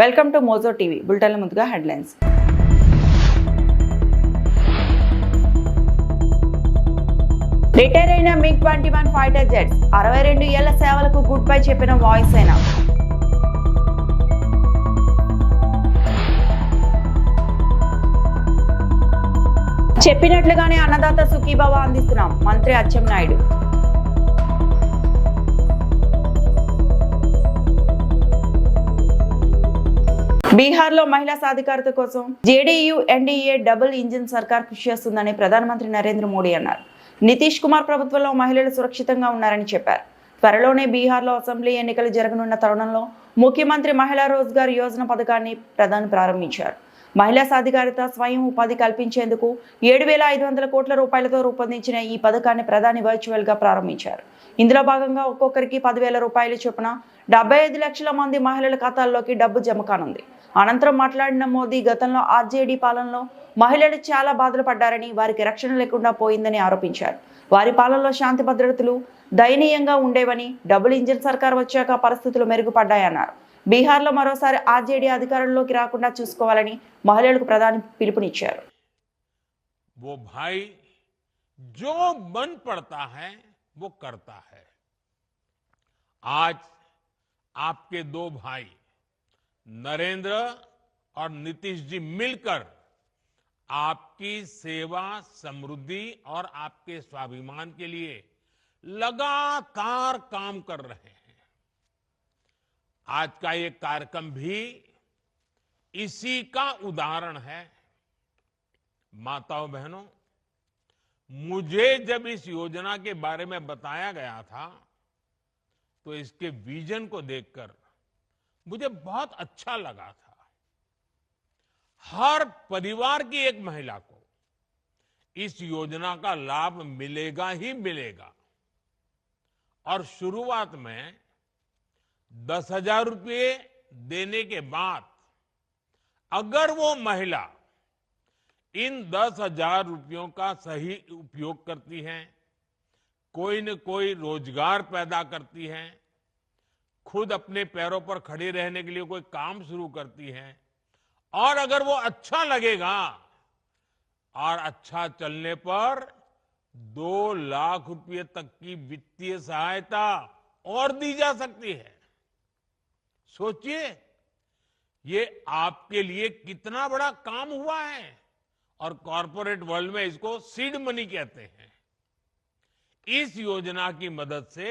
Welcome to Mojo TV. బులెటిన్ల ముందుగా headlines. Retire అయిన MiG-21 ఫైటర్ జెట్స్ 62 ఏళ్ల సేవలకు గుడ్ బై చెప్పిన వాయుసేన. చెప్పినట్లుగానే అన్నదాత సుఖీభవ అందిస్తున్నాం మంత్రి అచ్చెన్నాయుడు. బీహార్లో మహిళా సాధికారత కోసం జేడీయూ ఎన్డీఏ డబుల్ ఇంజిన్ సర్కార్ కృషి చేస్తుందని ప్రధానమంత్రి నరేంద్ర మోడీ అన్నారు. నితీష్ కుమార్ ప్రభుత్వంలో మహిళలు సురక్షితంగా ఉన్నారని చెప్పారు. త్వరలోనే బీహార్లో అసెంబ్లీ ఎన్నికలు జరగనున్న తరుణంలో ముఖ్యమంత్రి మహిళా రోజ్గార్ యోజన పథకాన్ని ప్రధాని ప్రారంభించారు. మహిళా సాధికారత, స్వయం ఉపాధి కల్పించేందుకు 7,500 కోట్ల రూపాయలతో రూపొందించిన ఈ పథకాన్ని ప్రధాని వర్చువల్ గా ప్రారంభించారు. ఇందులో భాగంగా ఒక్కొక్కరికి 10,000 రూపాయల చొప్పున 75 లక్షల మంది మహిళల ఖాతాల్లోకి డబ్బు జమ కానుంది. అనంతరం మాట్లాడిన మోదీ, గతంలో ఆర్జేడీ పాలనలో మహిళలు చాలా బాధలు పడ్డారని, వారికి రక్షణ లేకుండా పోయిందని ఆరోపించారు. వారి పాలనలో శాంతి భద్రతలు దయనీయంగా ఉండేవని, డబుల్ ఇంజిన్ సర్కార్ వచ్చాక పరిస్థితులు మెరుగుపడ్డాయన్నారు. బీహార్లో మరోసారి ఆర్జేడీ అధికారంలోకి రాకుండా చూసుకోవాలని మహిళలకు ప్రధాని పిలుపునిచ్చారు. वो भाई जो मन पड़ता है वो करता है। आज आपके दो भाई नरेंद्र और नीतीश जी मिलकर आपकी सेवा, समृद्धि और आपके स्वाभिमान के लिए लगातार काम कर रहे हैं। आज का ये कार्यक्रम भी इसी का उदाहरण है। माताओं बहनों, मुझे जब इस योजना के बारे में बताया गया था तो इसके विजन को देखकर मुझे बहुत अच्छा लगा था। हर परिवार की एक महिला को इस योजना का लाभ मिलेगा ही मिलेगा। और शुरुआत में 10,000 रुपये देने के बाद अगर वो महिला इन 10,000 रुपयों का सही उपयोग करती है, कोई न कोई रोजगार पैदा करती है, खुद अपने पैरों पर खड़े रहने के लिए कोई काम शुरू करती है, और अगर वो अच्छा लगेगा और अच्छा चलने पर 2 लाख रुपये तक की वित्तीय सहायता और दी जा सकती है। सोचिए, ये आपके लिए कितना बड़ा काम हुआ है। और कॉरपोरेट वर्ल्ड में इसको सीड मनी कहते हैं। इस योजना की मदद से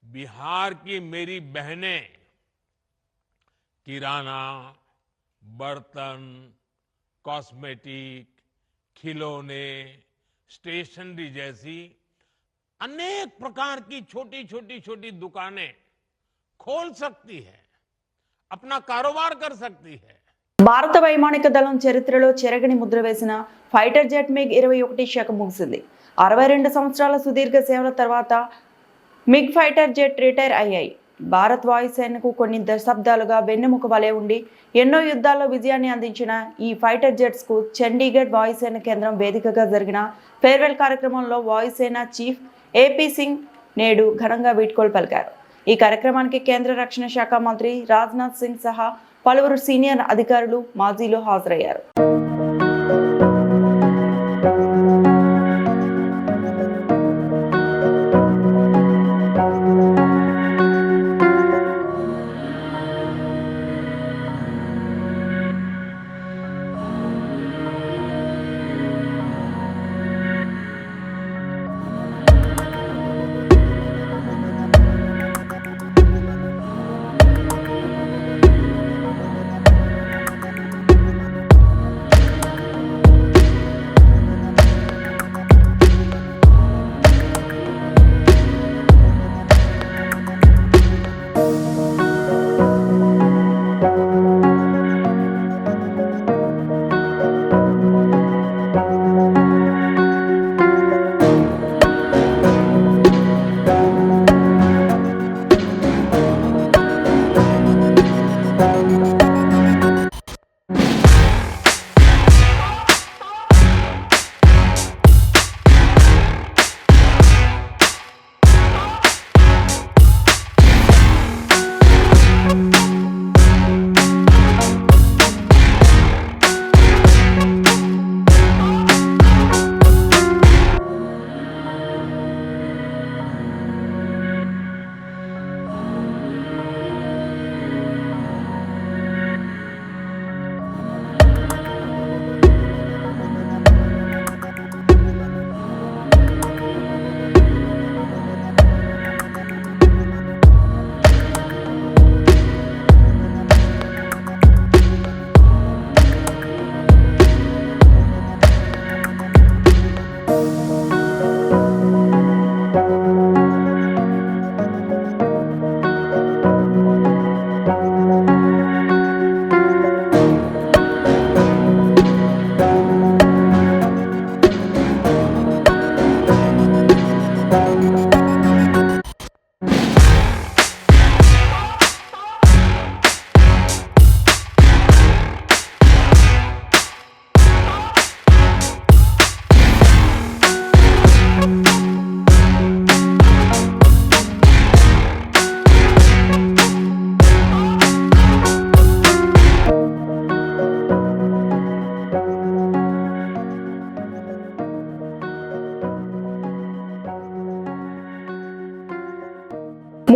बिहार की मेरी बहनें किराना, बर्तन, कॉस्मेटिक, खिलौने, स्टेशनरी जैसी अनेक प्रकार की छोटी दुकानें खोल सकती है, अपना कारोबार कर सकती है। భారత వైమానిక దళం చరిత్రలో చెరగని ముద్ర వేసిన ఫైటర్ జెట్ MiG-21 శాఖ ముగిసింది. 62 సంవత్సరాల సుదీర్ఘ సేవల తర్వాత MiG ఫైటర్ జెట్ రిటైర్ అయ్యాయి. భారత్ వాయుసేనకు కొన్ని దశాబ్దాలుగా వెన్నెముక వలె ఉండి ఎన్నో యుద్ధాల్లో విజయాన్ని అందించిన ఈ ఫైటర్ జెట్స్ కు చండీగఢ్ వాయుసేన కేంద్రం వేదికగా జరిగిన ఫేర్వెల్ కార్యక్రమంలో వాయుసేన చీఫ్ AP సింగ్ నేడు ఘనంగా వీడ్కోలు పలికారు. ఈ కార్యక్రమానికి కేంద్ర రక్షణ శాఖ మంత్రి రాజ్నాథ్ సింగ్ సహా పలువురు సీనియర్ అధికారులు, మాజీలు హాజరయ్యారు.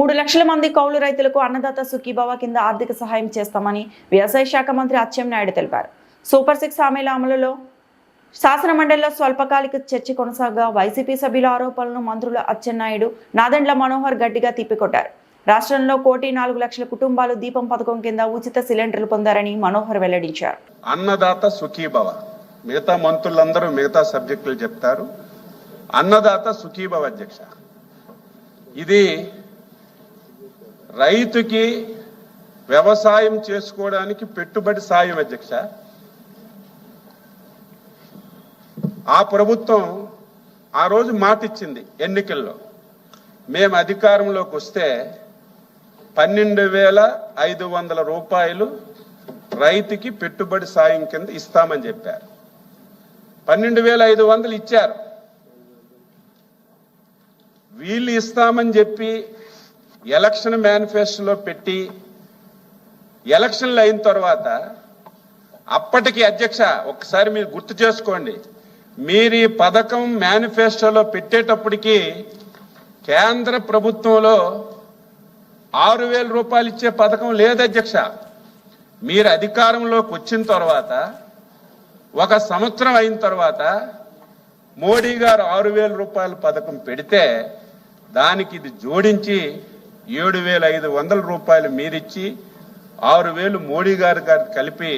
3 లక్షల మంది కౌలు రైతులకు అన్నదాత సుఖీభవ కింద ఆర్థిక సహాయం చేస్తామని వ్యవసాయ శాఖ మంత్రి అచ్చెన్నాయుడు తెలిపారు. సూపర్ 6 హామీల అమలులో శాసన మండలిలో స్వల్పకాలిక చర్చ కొనసాగా వైసీపీ సభ్యుల ఆరోపణలను మంత్రులు అచ్చెన్నాయుడు, నాదెండ్ల మనోహర్ గట్టిగా తిప్పికొట్టారు. రాష్ట్రంలో 1,04,00,000 కుటుంబాలు దీపం పథకం కింద ఉచిత సిలిండర్లు పొందారని మనోహర్ వెల్లడించారు. అన్నదాత సుఖీభవ, మిగతా మంత్రులందరూ మిగతా సబ్జెక్టులు చెప్తారు. అన్నదాత సుఖీభవ అధ్యక్ష, ఇది రైతుకి వ్యవసాయం చేసుకోవడానికి పెట్టుబడి సాయం అధ్యక్ష. ఆ ప్రభుత్వం ఆ రోజు మాట ఇచ్చింది ఎన్నికల్లో, మేము అధికారంలోకి వస్తే 12,500 రూపాయలు రైతుకి పెట్టుబడి సాయం కింద ఇస్తామని చెప్పారు. 12,500 ఇచ్చారు. వీళ్ళు ఇస్తామని చెప్పి ఎలక్షన్ మేనిఫెస్టోలో పెట్టి ఎలక్షన్లు అయిన తర్వాత అప్పటికి అధ్యక్ష ఒకసారి మీరు గుర్తు చేసుకోండి, మీరు ఈ పథకం మేనిఫెస్టోలో పెట్టేటప్పటికి కేంద్ర ప్రభుత్వంలో 6,000 రూపాయలు ఇచ్చే పథకం లేదు అధ్యక్ష. మీరు అధికారంలోకి వచ్చిన తర్వాత 1 సంవత్సరం అయిన తర్వాత మోడీ గారు 6,000 రూపాయల పథకం పెడితే దానికి ఇది జోడించి 7,500 రూపాయలు మీరిచ్చి 6,000 మోడీ గారు కలిపి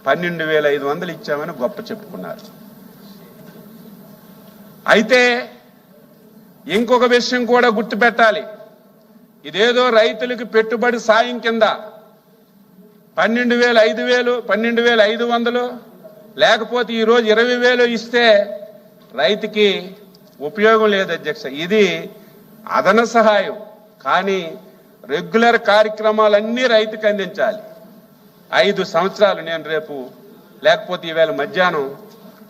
12,500 ఇచ్చామని గొప్ప చెప్పుకున్నారు. అయితే ఇంకొక విషయం కూడా గుర్తుపెట్టాలి, ఇదేదో రైతులకు పెట్టుబడి సాయం కింద 12,500 లేకపోతే ఈరోజు 20,000 ఇస్తే రైతుకి ఉపయోగం లేదు అధ్యక్ష. ఇది అదన సహాయం, కానీ రెగ్యులర్ కార్యక్రమాలన్నీ రైతుకు అందించాలి. 5 సంవత్సరాలు నేను రేపు లేకపోతే ఈవేళ మధ్యాహ్నం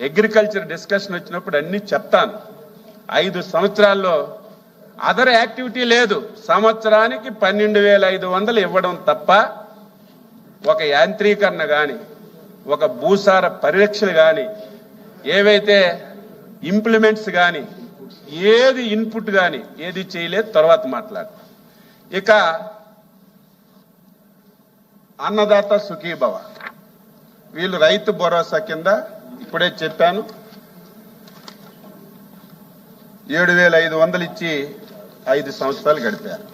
అగ్రికల్చర్ డిస్కషన్ వచ్చినప్పుడు అన్ని చెప్తాను. 5 సంవత్సరాల్లో అదర్ యాక్టివిటీ లేదు. సంవత్సరానికి 12,500 ఇవ్వడం తప్ప ఒక యాంత్రీకరణ కానీ, ఒక భూసార పరిరక్షణ కానీ, ఏవైతే ఇంప్లిమెంట్స్ కానీ, ఏది ఇన్పుట్ కానీ ఏది చేయలేదు. తర్వాత మాట్లాడు. ఇక అన్నదాత సుఖీభవ, వీళ్ళు రైతు భరోసా కింద ఇప్పుడే చెప్పాను 7,500 ఇచ్చి 5 సంవత్సరాలు గడిపారు.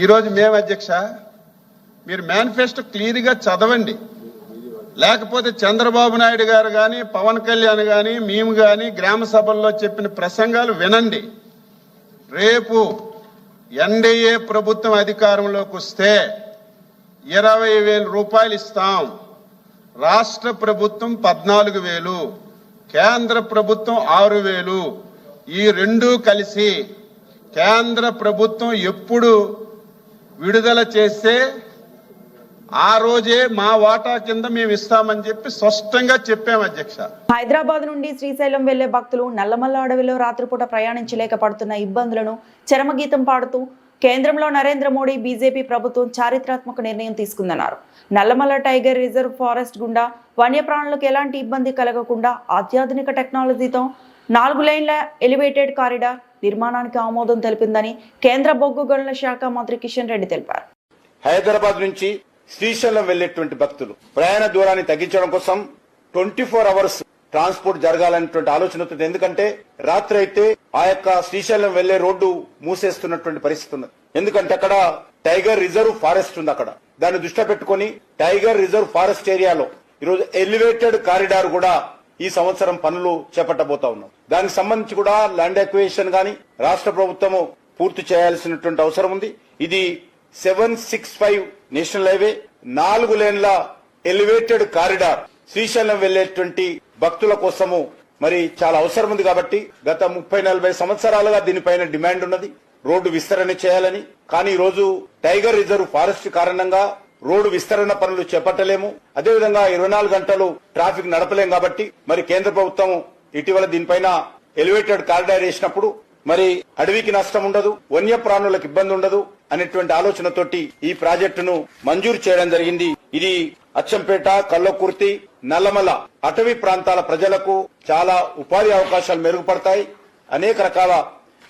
ఈరోజు మేము అధ్యక్ష, మీరు మేనిఫెస్టో క్లియర్గా చదవండి, లేకపోతే చంద్రబాబు నాయుడు గారు కానీ, పవన్ కళ్యాణ్ కానీ, మేము కానీ గ్రామ సభల్లో చెప్పిన ప్రసంగాలు వినండి. రేపు ఎన్డీఏ ప్రభుత్వం అధికారంలోకి వస్తే 20,000 రూపాయలు ఇస్తాం. రాష్ట్ర ప్రభుత్వం 14,000, కేంద్ర ప్రభుత్వం 6,000. ఈ రెండూ కలిసి కేంద్ర ప్రభుత్వం ఎప్పుడు విడుదల చేస్తే ఆ రోజే మా వాటా కింద మేము ఇస్తామని చెప్పి స్పష్టంగా చెప్పాం అధ్యక్ష. హైదరాబాద్ నుండి శ్రీశైలం వెళ్లే భక్తులు నల్లమల్ల అడవిలో రాత్రిపూట ప్రయాణించలేక పడుతున్న ఇబ్బందులను చరమగీతం పాడుతూ కేంద్రంలో నరేంద్ర మోడీ బీజేపీ ప్రభుత్వం చారిత్రాత్మక నిర్ణయం తీసుకుందన్నారు. నల్లమల్ల టైగర్ రిజర్వ్ ఫారెస్ట్ గుండా వన్యప్రాణులకు ఎలాంటి ఇబ్బంది కలగకుండా అత్యాధునిక టెక్నాలజీతో 4 లైన్ల ఎలివేటెడ్ కారిడార్ నిర్మాణానికి ఆమోదం తెలిపిందని కేంద్ర బొగ్గు గనుల శాఖ మంత్రి కిషన్ రెడ్డి తెలిపారు. హైదరాబాద్ నుంచి శ్రీశైలం వెళ్లేటువంటి భక్తులు ప్రయాణ దూరాన్ని తగ్గించడం కోసం 24 అవర్స్ ట్రాన్స్పోర్ట్ జరగాలనేటువంటి ఆలోచనతో, ఎందుకంటే రాత్రి అయితే ఆ యొక్క శ్రీశైలం వెళ్లే రోడ్డు మూసేస్తున్నటువంటి పరిస్థితి ఉంది. ఎందుకంటే అక్కడ టైగర్ రిజర్వ్ ఫారెస్ట్ ఉంది. అక్కడ దాన్ని దృష్టిలో పెట్టుకుని టైగర్ రిజర్వ్ ఫారెస్ట్ ఏరియాలో ఈరోజు ఎలివేటెడ్ కారిడార్ కూడా ఈ సంవత్సరం పనులు చేపట్టబోతా ఉన్నాం. దానికి సంబంధించి కూడా ల్యాండ్ అక్విజిషన్ గాని రాష్ట్ర ప్రభుత్వము పూర్తి చేయాల్సినటువంటి అవసరం ఉంది. ఇది 765 నేషనల్ హైవే 4 లేన్ల ఎలివేటెడ్ కారిడార్ శ్రీశైలం వెళ్లేటువంటి భక్తుల కోసము మరి చాలా అవసరం ఉంది. కాబట్టి గత 30-40 సంవత్సరాలుగా దీనిపైన డిమాండ్ ఉన్నది, రోడ్డు విస్తరణ చేయాలని. కానీ ఈ రోజు టైగర్ రిజర్వ్ ఫారెస్ట్ కారణంగా రోడ్డు విస్తరణ పనులు చేపట్టలేము. అదేవిధంగా 24 గంటలు ట్రాఫిక్ నడపలేం. కాబట్టి మరి కేంద్ర ప్రభుత్వం ఇటీవల దీనిపైన ఎలివేటెడ్ కారిడార్ వేసినప్పుడు మరి అడవికి నష్టం ఉండదు, వన్యప్రాణులకు ఇబ్బంది ఉండదు అనేటువంటి ఆలోచనతోటి ఈ ప్రాజెక్టును మంజూరు చేయడం జరిగింది. ఇది అచ్చంపేట, కల్లకుర్తి, నల్లమల అటవీ ప్రాంతాల ప్రజలకు చాలా ఉపాధి అవకాశాలు మెరుగుపడతాయి. అనేక రకాల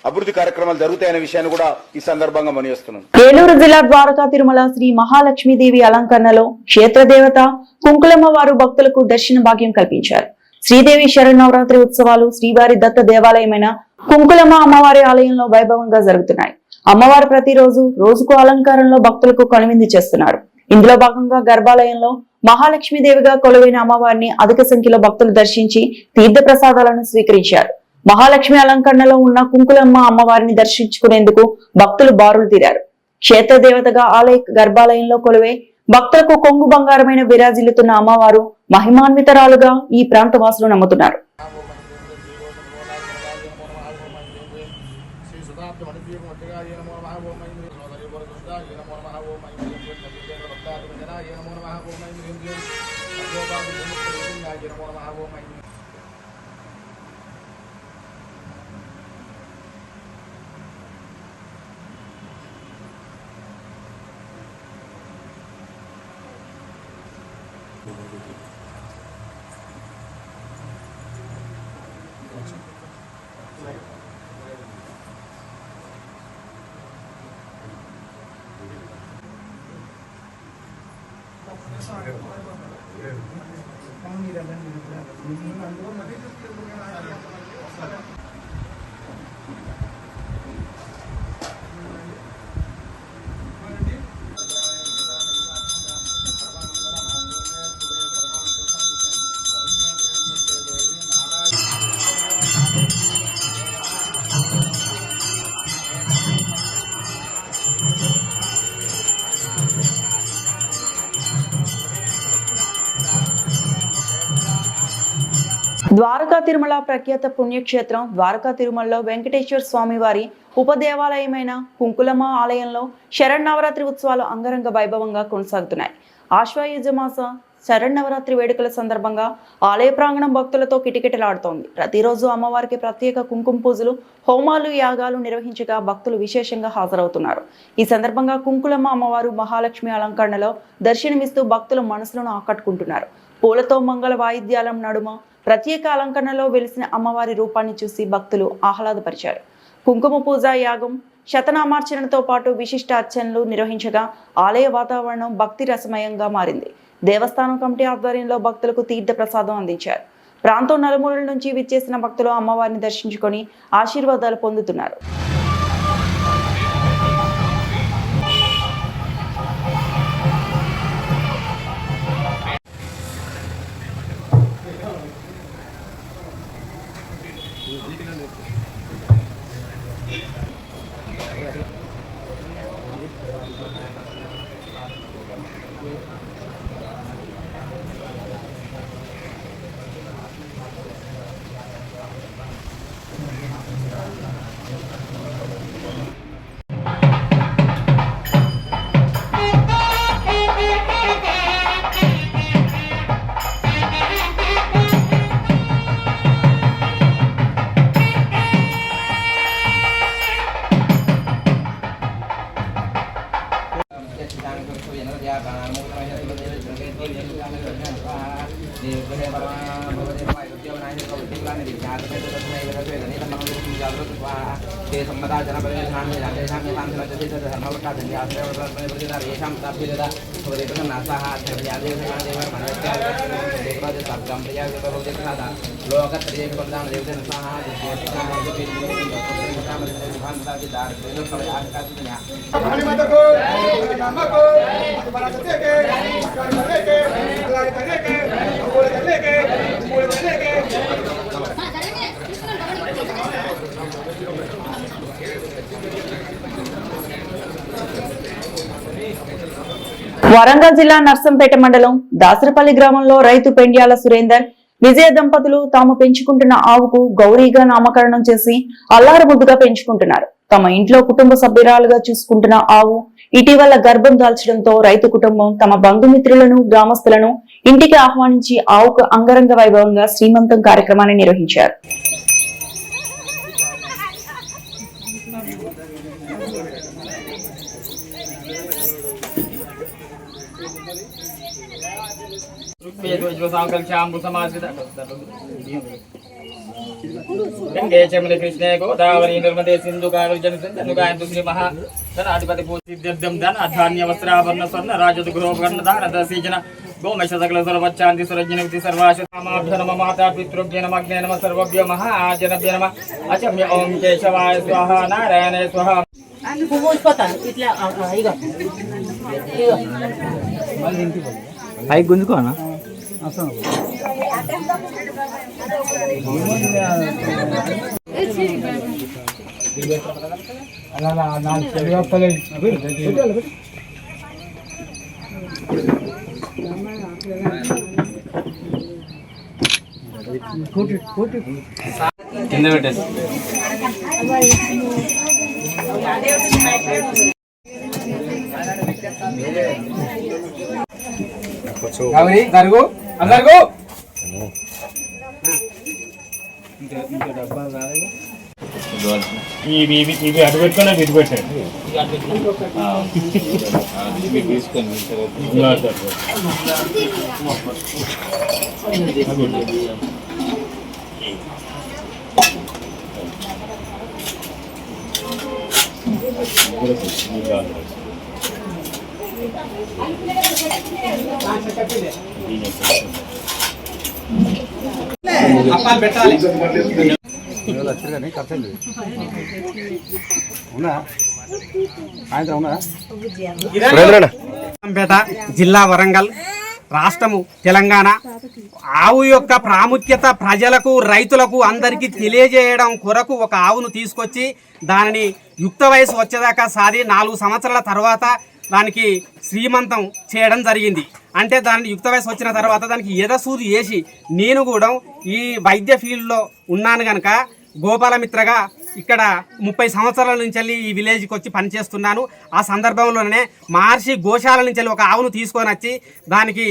అభివృద్ధి కార్యక్రమాలు జరుగుతాయనే విషయాన్ని కూడా ఈ సందర్భంగా మనవిస్తున్నాను. ఏలూరు జిల్లా ద్వారకా తిరుమల శ్రీ మహాలక్ష్మీదేవి అలంకరణలో క్షేత్రదేవత కుంకులమ్మ వారు భక్తులకు దర్శన భాగ్యం కల్పించారు. శ్రీదేవి శరన్నవరాత్రి ఉత్సవాలు శ్రీవారి దత్త దేవాలయమైన కుంకులమ్మ అమ్మవారి ఆలయంలో వైభవంగా జరుగుతున్నాయి. అమ్మవారు ప్రతిరోజు రోజుకు అలంకారంలో భక్తులకు కనువిందు చేస్తున్నారు. ఇందులో భాగంగా గర్భాలయంలో మహాలక్ష్మీదేవిగా కొలువైన అమ్మవారిని అధిక సంఖ్యలో భక్తులు దర్శించి తీర్థ ప్రసాదాలను స్వీకరించారు. మహాలక్ష్మి అలంకరణలో ఉన్న కుంకులమ్మ అమ్మవారిని దర్శించుకునేందుకు భక్తులు బారులు తీరారు. క్షేత్ర దేవతగా ఆలయ గర్భాలయంలో కొలువై భక్తులకు కొంగు బంగారమైన విరాజిల్లుతున్న అమ్మవారు మహిమాన్వితరాలుగా ఈ ప్రాంత వాసులు నమ్ముతున్నారు. ద్వారకా తిరుమల ప్రఖ్యాత పుణ్యక్షేత్రం ద్వారకా తిరుమలలో వెంకటేశ్వర స్వామి వారి ఉపదేవాలయమైన కుంకులమ్మ ఆలయంలో శరన్నవరాత్రి ఉత్సవాలు అంగరంగ వైభవంగా కొనసాగుతున్నాయి. ఆశ్వయుజ మాస శరన్నవరాత్రి వేడుకల సందర్భంగా ఆలయ ప్రాంగణం భక్తులతో కిటకిటలాడుతోంది. ప్రతిరోజు అమ్మవారికి ప్రత్యేక కుంకుమ పూజలు, హోమాలు, యాగాలు నిర్వహించగా భక్తులు విశేషంగా హాజరవుతున్నారు. ఈ సందర్భంగా కుంకులమ్మ అమ్మవారు మహాలక్ష్మి అలంకరణలో దర్శనమిస్తూ భక్తుల మనసులను ఆకట్టుకుంటున్నారు. పూలతో మంగళ వాయిద్యాల నడుమ ప్రత్యేక అలంకరణలో వెలిసిన అమ్మవారి రూపాన్ని చూసి భక్తులు ఆహ్లాదపరిచారు. కుంకుమ పూజ, యాగం, శతనామార్చనతో పాటు విశిష్ట అర్చనలు నిర్వహించగా ఆలయ వాతావరణం భక్తి రసమయంగా మారింది. దేవస్థానం కమిటీ ఆధ్వర్యంలో భక్తులకు తీర్థ ప్రసాదం అందించారు. ప్రాంతం నలుమూలల నుంచి విచ్చేసిన భక్తులు అమ్మవారిని దర్శించుకొని ఆశీర్వాదాలు పొందుతున్నారు. వరంగల్ జిల్లా నర్సంపేట మండలం దాసరపల్లి గ్రామంలో రైతు పెండ్యాల సురేందర్, విజయ దంపతులు తాము పెంచుకుంటున్న ఆవుకు గౌరీగా నామకరణం చేసి అల్లారు ముద్దుగా పెంచుకుంటున్నారు. తమ ఇంట్లో కుటుంబ సభ్యురాలుగా చూసుకుంటున్న ఆవు ఇటీవల గర్భం దాల్చడంతో రైతు కుటుంబం తమ బంధుమిత్రులను, గ్రామస్తులను ఇంటికి ఆహ్వానించి ఆవుకు అంగరంగ వైభవంగా శ్రీమంతం కార్యక్రమాన్ని నిర్వహించారు. गंगे चमले कृष्णे गोदावरी नर्मदे सिंधु कावेरी जलसंधु श्री महा धनाधिपति पूजिद्यम धन धान्य वस्त्राभरण स्वर्ण राजद गृहोपकरण दान दशीजन गोमेश सकल सर्वच्चांति सुरजनवति सर्वाशमाभ्य नमः माता पितृभ्य नमः अग्ने नमः सर्वभ्यो महाजनभ्य नमः अचम्य ओम केशवाय स्वाहा नारायणाय स्वाहा పైకి గుంజుకోనా కింద పెట్టేసి జరుగు అందరుగు ఇవి అటు పెట్టుకునే ఇటు పెట్టండి తీసుకొని పేట జిల్లా వరంగల్ రాష్ట్రము తెలంగాణ. ఆవు యొక్క ప్రాముఖ్యత ప్రజలకు రైతులకు అందరికీ తెలియజేయడం కొరకు ఒక ఆవును తీసుకొచ్చి దానిని యుక్త వయసు వచ్చేదాకా సాది 4 సంవత్సరాల తర్వాత దానికి శ్రీమంతం చేయడం జరిగింది. అంటే దాన్ని యుక్త వయసు వచ్చిన తర్వాత దానికి ఎదసూది వేసి నేను కూడా ఈ వైద్య ఫీల్డ్లో ఉన్నాను కనుక గోపాలమిత్రగా ఇక్కడ 30 సంవత్సరాల నుంచి వెళ్ళి ఈ విలేజ్కి వచ్చి పనిచేస్తున్నాను. ఆ సందర్భంలోనే మహర్షి గోశాల నుంచి వెళ్ళి ఒక ఆవును తీసుకొని వచ్చి దానికి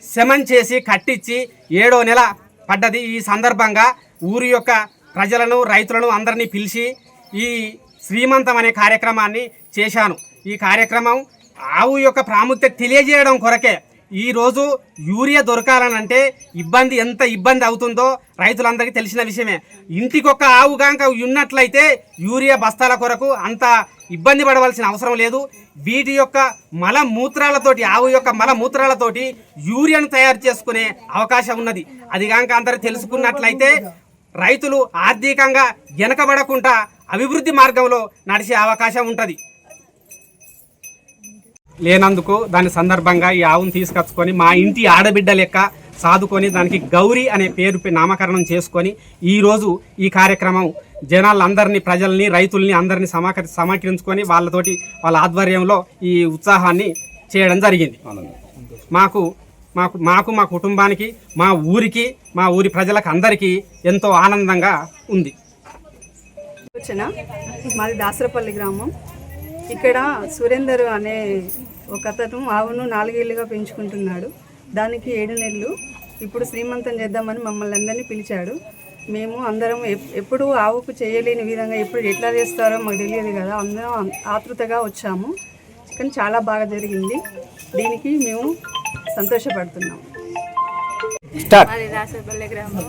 శమన్ చేసి కట్టించి 7వ నెల పడ్డది. ఈ సందర్భంగా ఊరి యొక్క ప్రజలను రైతులను అందరినీ పిలిచి ఈ శ్రీమంతం అనే కార్యక్రమాన్ని చేశాను. ఈ కార్యక్రమం ఆవు యొక్క ప్రాముఖ్యత తెలియజేయడం కొరకే. ఈరోజు యూరియా దొరకాలనంటే ఎంత ఇబ్బంది అవుతుందో రైతులందరికీ తెలిసిన విషయమే. ఇంటికొక ఆవు కాక ఉన్నట్లయితే యూరియా బస్తాల కొరకు అంత ఇబ్బంది పడవలసిన అవసరం లేదు. వీటి యొక్క మలమూత్రాలతోటి ఆవు యొక్క మలమూత్రాలతోటి యూరియాను తయారు చేసుకునే అవకాశం ఉన్నది. అది కాక అందరూ తెలుసుకున్నట్లయితే రైతులు ఆర్థికంగా వెనకబడకుండా అభివృద్ధి మార్గంలో నడిచే అవకాశం ఉంటుంది. లేనందుకు దాని సందర్భంగా ఈ ఆవును తీసుకొచ్చుకొని మా ఇంటి ఆడబిడ్డ లెక్క సాదుకొని దానికి గౌరీ అనే పేరు నామకరణం చేసుకొని ఈరోజు ఈ కార్యక్రమం జనాలందరినీ ప్రజల్ని రైతుల్ని అందరినీ సమీకరించుకొని వాళ్ళ ఆధ్వర్యంలో ఈ ఉత్సాహాన్ని చేయడం జరిగింది. మాకు మా కుటుంబానికి మా ఊరి ప్రజలకు అందరికీ ఎంతో ఆనందంగా ఉంది. మాది దాసరపల్లి గ్రామం. ఇక్కడ సురేందర్ అనే ఒక అతను ఆవును 4 ఏళ్ళుగా పెంచుకుంటున్నాడు. దానికి 7 నెలలు. ఇప్పుడు శ్రీమంతం చేద్దామని మమ్మల్ని అందరినీ పిలిచాడు. మేము అందరం ఎప్పుడు ఆవుకు చేయలేని విధంగా ఎట్లా చేస్తారో మాకు తెలియదు కదా, అందరం ఆతృతగా వచ్చాము. కానీ చాలా బాగా జరిగింది. దీనికి మేము సంతోషపడుతున్నాము. దాసరపల్లి గ్రామం.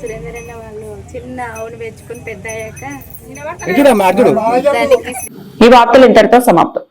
సురేందర్ అన్న వాళ్ళు చిన్న ఆవును పెంచుకుని పెద్ద అయ్యాక ఈ వార్తలు ఇంతటితో సమాప్తం.